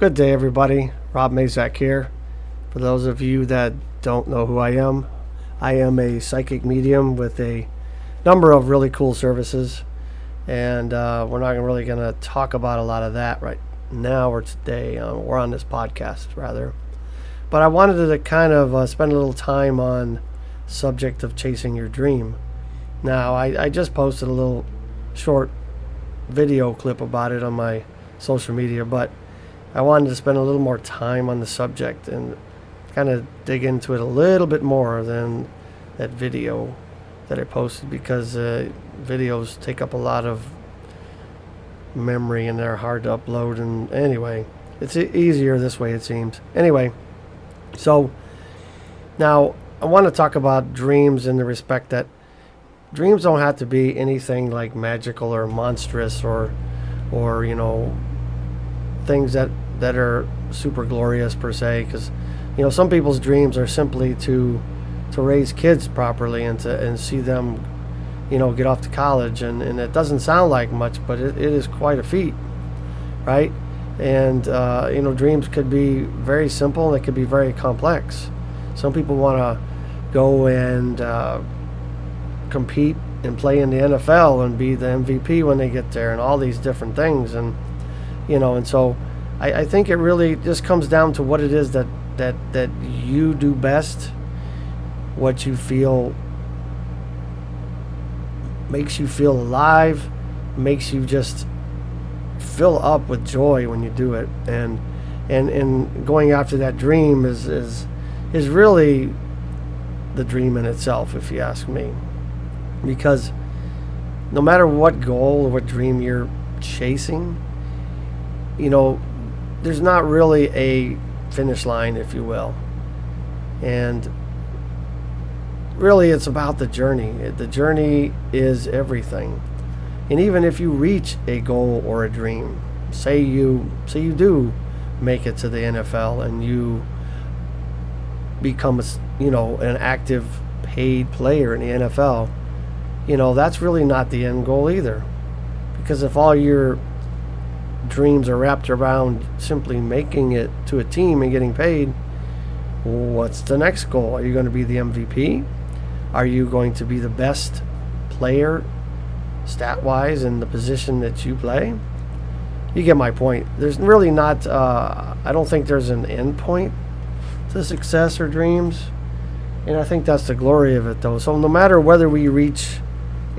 Good day, everybody. Rob Mazak here. For those of you that don't know who I am a psychic medium with a number of really cool services, and we're not really going to talk about a lot of that right now or today, or on this podcast, rather. But I wanted to kind of spend a little time on the subject of chasing your dream. Now, I just posted a little short video clip about it on my social media, but I wanted to spend a little more time on the subject and kind of dig into it a little bit more than that video that I posted, because videos take up a lot of memory and they're hard to upload. And anyway, it's easier this way, it seems. Anyway, so now I want to talk about dreams in the respect that dreams don't have to be anything like magical or monstrous or things that are super glorious per se, because some people's dreams are simply to raise kids properly and see them get off to college, and it doesn't sound like much, but it is quite a feat, right? And dreams could be very simple, and they could be very complex. Some people want to go and compete and play in the NFL and be the MVP when they get there, and all these different things. And and so I think it really just comes down to what it is that you do best, what you feel makes you feel alive, makes you just fill up with joy when you do it. And going after that dream is really the dream in itself, if you ask me. Because no matter what goal or what dream you're chasing, there's not really a finish line, if you will. And really, it's about the journey. The journey is everything. And even if you reach a goal or a dream, say you do make it to the NFL and you become an active paid player in the NFL, that's really not the end goal either. Because if all your dreams are wrapped around simply making it to a team and getting paid, what's the next goal? Are you going to be the MVP? Are you going to be the best player stat-wise in the position that you play? You get my point. There's really not, I don't think there's an end point to success or dreams. And I think that's the glory of it, though. So no matter whether we reach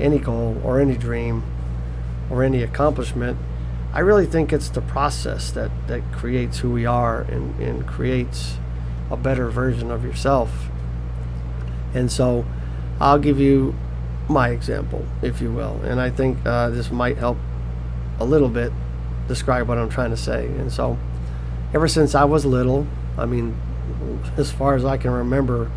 any goal or any dream or any accomplishment, I really think it's the process that creates who we are and creates a better version of yourself. And so I'll give you my example, if you will. And I think this might help a little bit describe what I'm trying to say. And so ever since I was little, as far as I can remember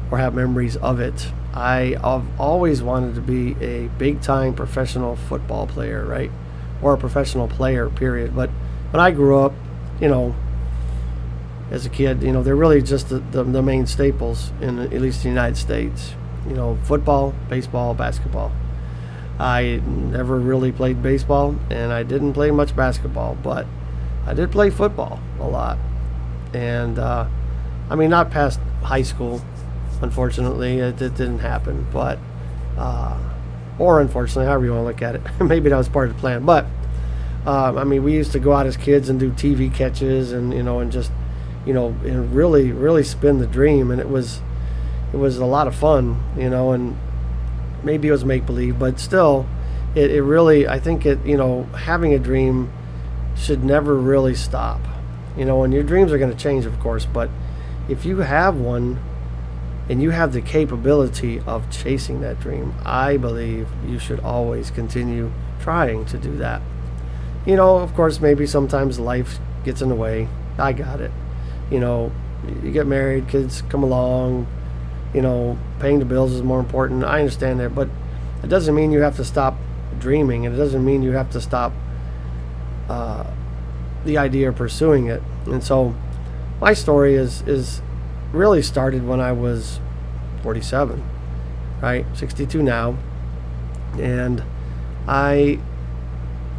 or have memories of it, I've always wanted to be a big-time professional football player, right? Or a professional player, period. But when I grew up, as a kid, they're really just the main staples in at least the United States. Football, baseball, basketball. I never really played baseball, and I didn't play much basketball, but I did play football a lot. And not past high school, unfortunately. It didn't happen, but or unfortunately, however you want to look at it. Maybe that was part of the plan. But we used to go out as kids and do TV catches and and just and really spin the dream. And it was a lot of fun, and maybe it was make believe, but still, it really, I think having a dream should never really stop. And your dreams are going to change, of course, but if you have one and you have the capability of chasing that dream, I believe you should always continue trying to do that. Of course, maybe sometimes life gets in the way. I got it. You get married, kids come along, paying the bills is more important. I understand that, but it doesn't mean you have to stop dreaming, and it doesn't mean you have to stop the idea of pursuing it. And so my story is really started when I was 47, right? 62 now. And I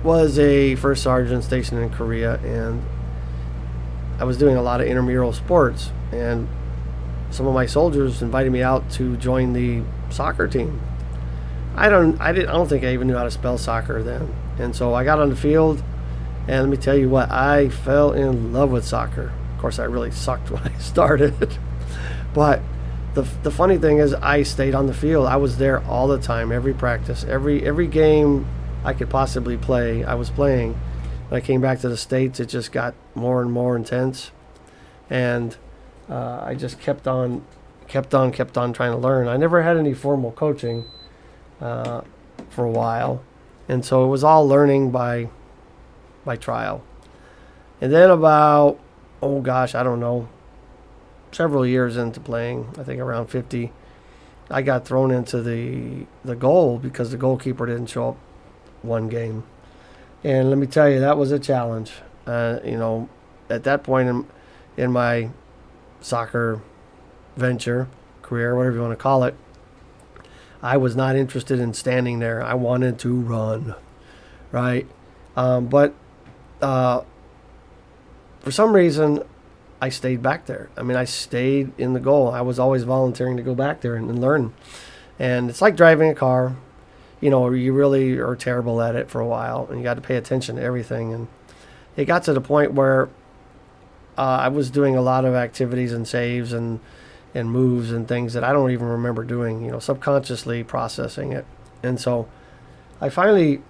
was a first sergeant stationed in Korea, and I was doing a lot of intramural sports, and some of my soldiers invited me out to join the soccer team. I don't think I even knew how to spell soccer then. And so I got on the field, and let me tell you what, I fell in love with soccer. Of course, I really sucked when I started. But the funny thing is, I stayed on the field. I was there all the time, every practice, every game I could possibly play, I was playing. When I came back to the States, it just got more and more intense. And I just kept on trying to learn. I never had any formal coaching for a while. And so it was all learning by trial. And then about, oh gosh, I don't know, several years into playing, I think around 50, I got thrown into the goal because the goalkeeper didn't show up one game. And let me tell you, that was a challenge. At that point in my soccer venture, career, whatever you want to call it, I was not interested in standing there. I wanted to run, right? But for some reason, I stayed back there. I mean, I stayed in the goal. I was always volunteering to go back there and learn. And it's like driving a car. You really are terrible at it for a while, and you got to pay attention to everything. And it got to the point where I was doing a lot of activities and saves and moves and things that I don't even remember doing, subconsciously processing it. And so I finally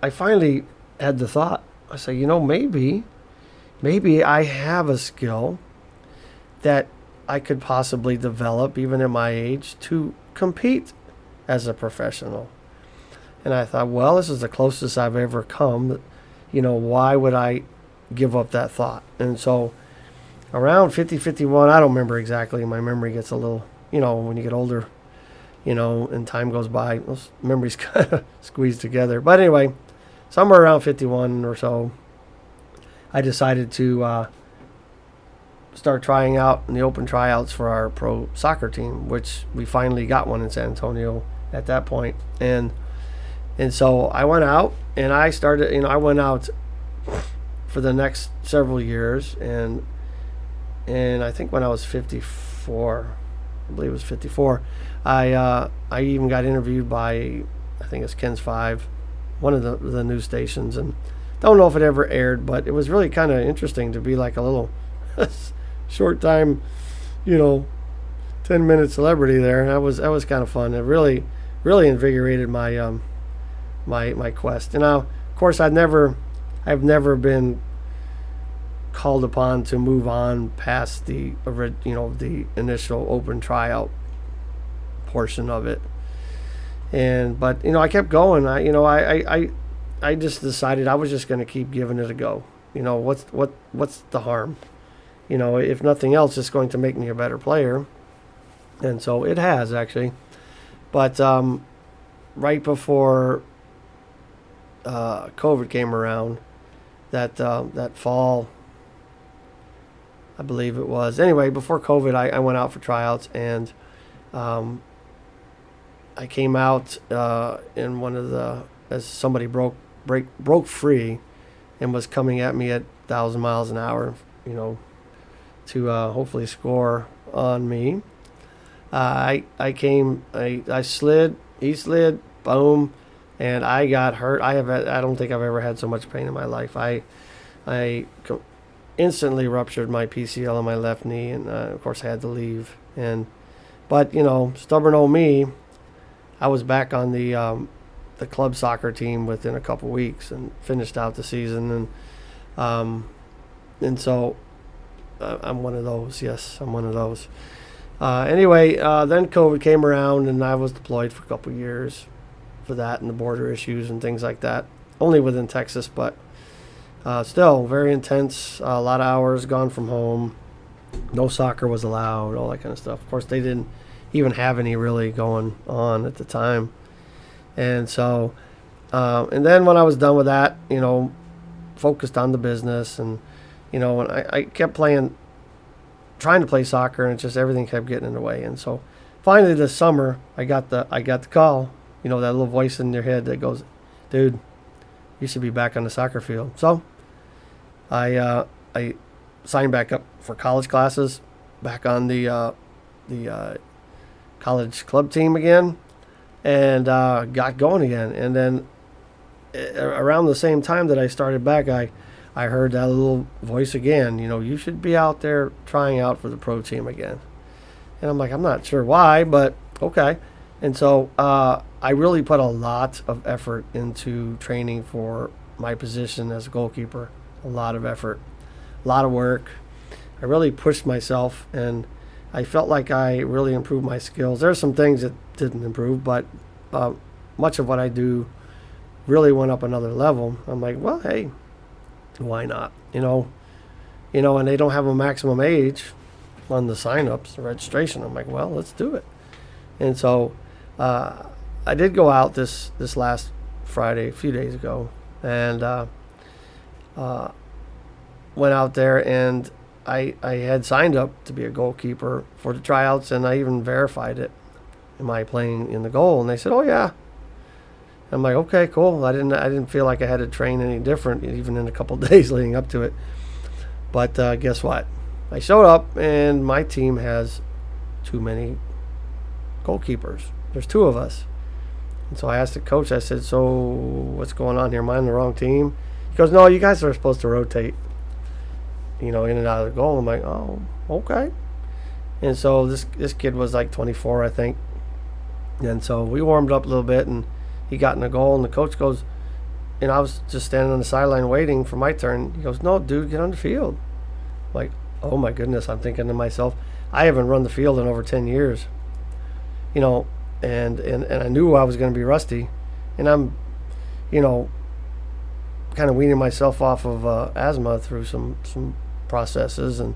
had the thought. I say, maybe I have a skill that I could possibly develop even at my age to compete as a professional. And I thought, well, this is the closest I've ever come. Why would I give up that thought? And so around 50, 51, I don't remember exactly. My memory gets a little, when you get older, and time goes by, those memories kind of squeeze together. But anyway, somewhere around 51 or so, I decided to start trying out in the open tryouts for our pro soccer team, which we finally got one in San Antonio at that point. And so I went out and I started, I went out for the next several years. And I think when I was 54, I believe it was 54, I even got interviewed by, I think it's Ken's 5, one of the news stations. And don't know if it ever aired, but it was really kind of interesting to be like a little short time, 10-minute celebrity there. And that was kind of fun. It really invigorated my my quest. And now, of course, I've never been called upon to move on past the initial open tryout portion of it. But I kept going. I just decided I was just going to keep giving it a go. What's the harm? If nothing else, it's going to make me a better player. And so it has, actually. But right before COVID came around, that fall, I believe it was. Anyway, before COVID, I went out for tryouts, and I came out in one of as somebody broke free and was coming at me at 1,000 miles an hour, to hopefully score on me. I slid, he slid, boom, and I got hurt. I don't think I've ever had so much pain in my life. I instantly ruptured my PCL on my left knee, and of course I had to leave. But stubborn old me, I was back on the club soccer team within a couple weeks and finished out the season. And so I'm one of those. Yes, I'm one of those. Anyway, then COVID came around, and I was deployed for a couple years for that and the border issues and things like that. Only within Texas, but still very intense. A lot of hours gone from home. No soccer was allowed, all that kind of stuff. Of course, they didn't even have any really going on at the time. And so, and then when I was done with that, focused on the business, and and I kept trying to play soccer, and just everything kept getting in the way. And so finally this summer, I got the call, that little voice in your head that goes, "Dude, you should be back on the soccer field." So I signed back up for college classes, back on the college club team again, and got going again. And then around the same time that I started back, I heard that little voice again. You should be out there trying out for the pro team again. And I'm like, I'm not sure why, but okay. And so I really put a lot of effort into training for my position as a goalkeeper. A lot of effort, a lot of work. I really pushed myself, and I felt like I really improved my skills. There are some things that didn't improve, but much of what I do really went up another level. I'm like, well, hey, why not? And they don't have a maximum age on the sign-ups, the registration. I'm like, well, let's do it. And so I did go out this last Friday, a few days ago, and went out there, and I had signed up to be a goalkeeper for the tryouts, and I even verified it. Am I playing in the goal? And they said, oh yeah. I'm like, okay, cool. I didn't feel like I had to train any different, even in a couple of days leading up to it. But guess what? I showed up, and my team has too many goalkeepers. There's two of us. And so I asked the coach, I said, so what's going on here? Am I on the wrong team? He goes, no, you guys are supposed to rotate, in and out of the goal. I'm like, oh, okay. And so this kid was like 24, I think. And so we warmed up a little bit, and he got in the goal, and the coach goes, and I was just standing on the sideline waiting for my turn. He goes, no, dude, get on the field. I'm like, oh my goodness, I'm thinking to myself, I haven't run the field in over 10 years. And I knew I was going to be rusty. And I'm, kind of weaning myself off of asthma through some processes. And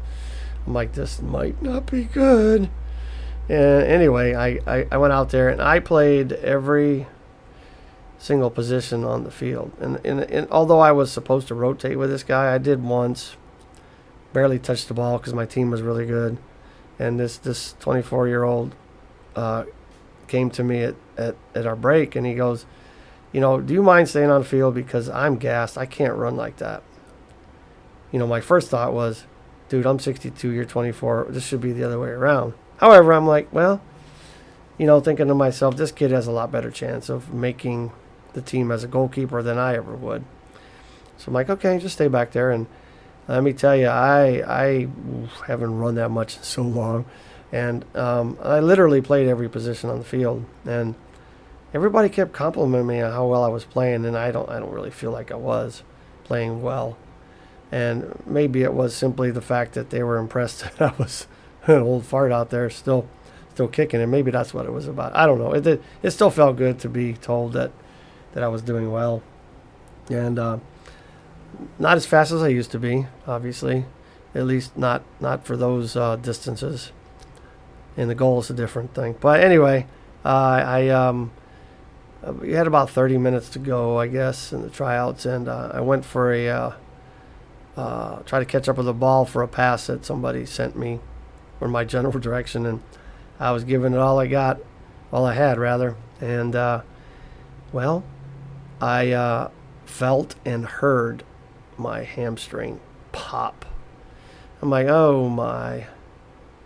I'm like, this might not be good. And anyway, I went out there, and I played every single position on the field. And although I was supposed to rotate with this guy, I did once. Barely touched the ball because my team was really good. And this 24-year-old came to me at our break, and he goes, do you mind staying on the field, because I'm gassed. I can't run like that. My first thought was, dude, I'm 62, you're 24. This should be the other way around. However, I'm like, well, thinking to myself, this kid has a lot better chance of making the team as a goalkeeper than I ever would. So I'm like, okay, just stay back there. And let me tell you, I haven't run that much in so long. And I literally played every position on the field. And everybody kept complimenting me on how well I was playing, and I don't really feel like I was playing well. And maybe it was simply the fact that they were impressed that I was an old fart out there still kicking, and maybe that's what it was about. I don't know. It still felt good to be told that I was doing well. And not as fast as I used to be, obviously. At least not for those distances. And the goal is a different thing. But anyway, we had about 30 minutes to go, I guess, in the tryouts, and I went for try to catch up with the ball for a pass that somebody sent me, or my general direction, and I was giving it all I had, and I felt and heard my hamstring pop. I'm like, oh my.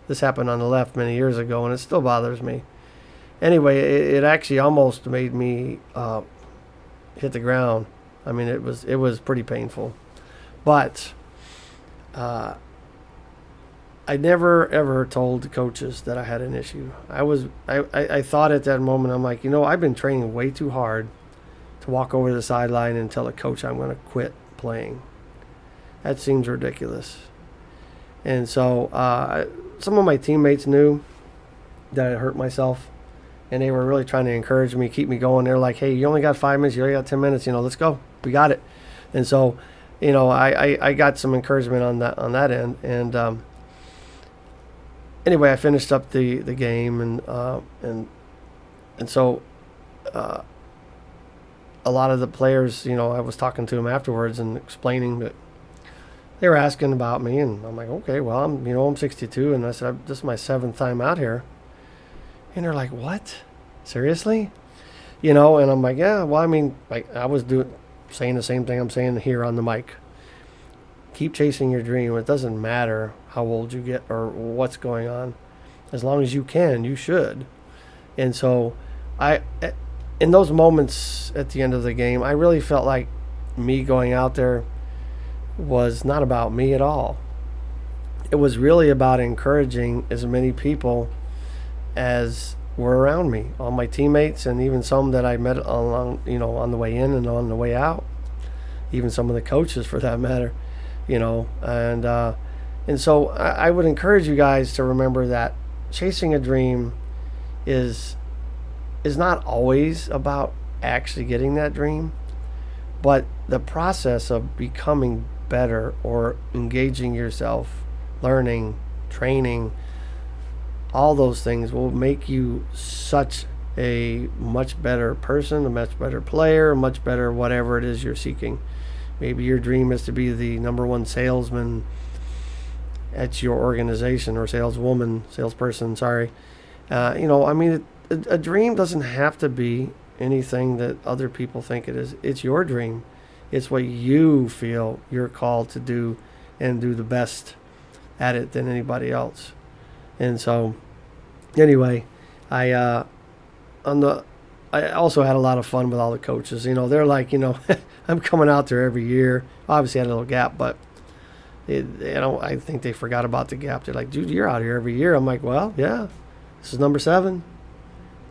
This happened on the left many years ago, and it still bothers me. Anyway, it actually almost made me hit the ground. I mean, it was pretty painful. But I never ever told the coaches that I had an issue. I thought at that moment, I'm like, I've been training way too hard to walk over to the sideline and tell a coach I'm going to quit playing. That seems ridiculous. And so some of my teammates knew that I hurt myself, and they were really trying to encourage me, keep me going. They're like, hey, you only got 5 minutes, you only got 10 minutes, let's go. We got it. And so, I got some encouragement on that end. And anyway, I finished up the game, and so a lot of the players, I was talking to them afterwards and explaining that they were asking about me, and I'm like, okay, well, I'm 62, and I said, this is my 7th time out here. And they're like, what? Seriously? And I'm like, yeah, well, I was saying the same thing I'm saying here on the mic keep chasing your dream. It doesn't matter how old you get or what's going on. As long as you can, you should. And so in those moments at the end of the game, I really felt like me going out there was not about me at all. It was really about encouraging as many people as were around me, all my teammates, and even some that I met along, on the way in and on the way out, even some of the coaches for that matter, and so I would encourage you guys to remember that chasing a dream is not always about actually getting that dream, but the process of becoming better or engaging yourself, learning, training, all those things will make you such a much better person, a much better player, a much better whatever it is you're seeking. Maybe your dream is to be the number one salesman at your organization, or salesperson, sorry. A dream doesn't have to be anything that other people think it is. It's your dream. It's what you feel you're called to do, and do the best at it than anybody else. And so, anyway, I also had a lot of fun with all the coaches. They're like, I'm coming out there every year. Obviously, I had a little gap, but I think they forgot about the gap. They're like, dude, you're out here every year. I'm like, well, yeah, this is number 7.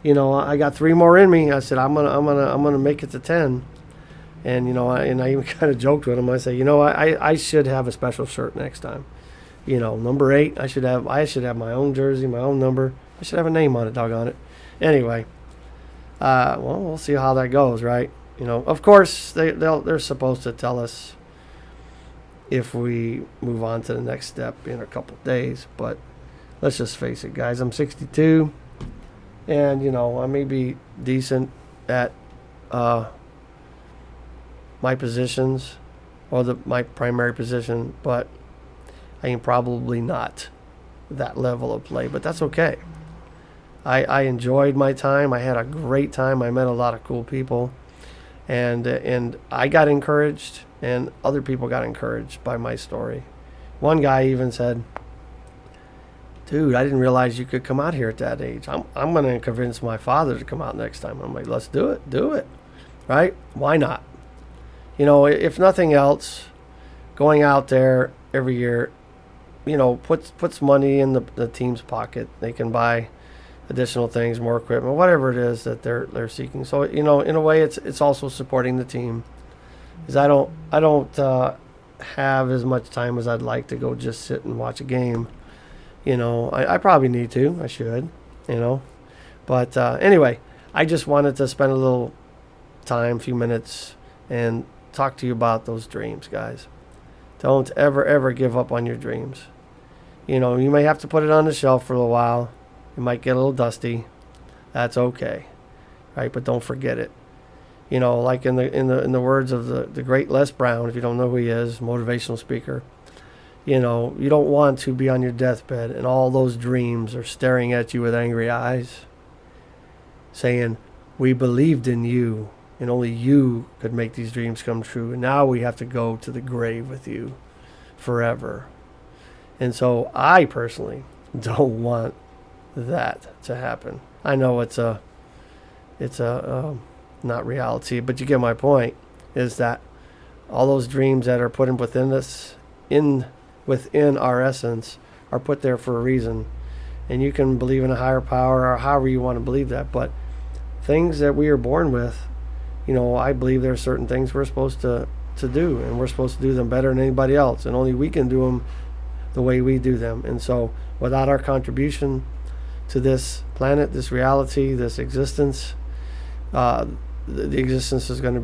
I got 3 more in me. I said, I'm gonna make it to 10. And I even kind of joked with them. I say, I should have a special shirt next time. Number 8. I should have my own jersey, my own number. I should have a name on it, doggone it. Anyway, we'll see how that goes, right? Of course they're supposed to tell us if we move on to the next step in a couple days. But let's just face it, guys. I'm 62, and I may be decent at my positions, or my primary position, but I am probably not that level of play. But that's okay. I enjoyed my time. I had a great time. I met a lot of cool people, and I got encouraged, and other people got encouraged by my story. One guy even said, dude, I didn't realize you could come out here at that age. I'm going to convince my father to come out next time. I'm like, let's do it, right? Why not? If nothing else, going out there every year, puts money in the team's pocket. They can buy additional things, more equipment, whatever it is that they're seeking. So in a way, it's also supporting the team. Because I don't have as much time as I'd like to go just sit and watch a game. I probably need to. I should. But anyway, I just wanted to spend a little time, few minutes, and talk to you about those dreams, guys. Don't ever give up on your dreams. You may have to put it on the shelf for a little while. It might get a little dusty. That's okay, right? But don't forget it. Like in the words of the great Les Brown, if you don't know who he is, motivational speaker. You don't want to be on your deathbed and all those dreams are staring at you with angry eyes, saying, "We believed in you, and only you could make these dreams come true. And now we have to go to the grave with you forever." And so I personally don't want that to happen. I know it's a not reality, but you get my point, is that all those dreams that are put in within us, within our essence, are put there for a reason. And you can believe in a higher power or however you want to believe that, but things that we are born with, I believe there are certain things we're supposed to do, and we're supposed to do them better than anybody else, and only we can do them the way we do them. And so without our contribution to this planet, this reality, this existence, the existence is going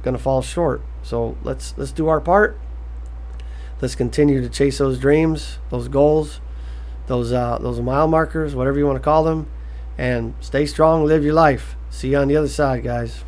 to fall short. So let's do our part. Let's continue to chase those dreams, those goals, those mile markers, whatever you want to call them, and stay strong, live your life. See you on the other side, guys.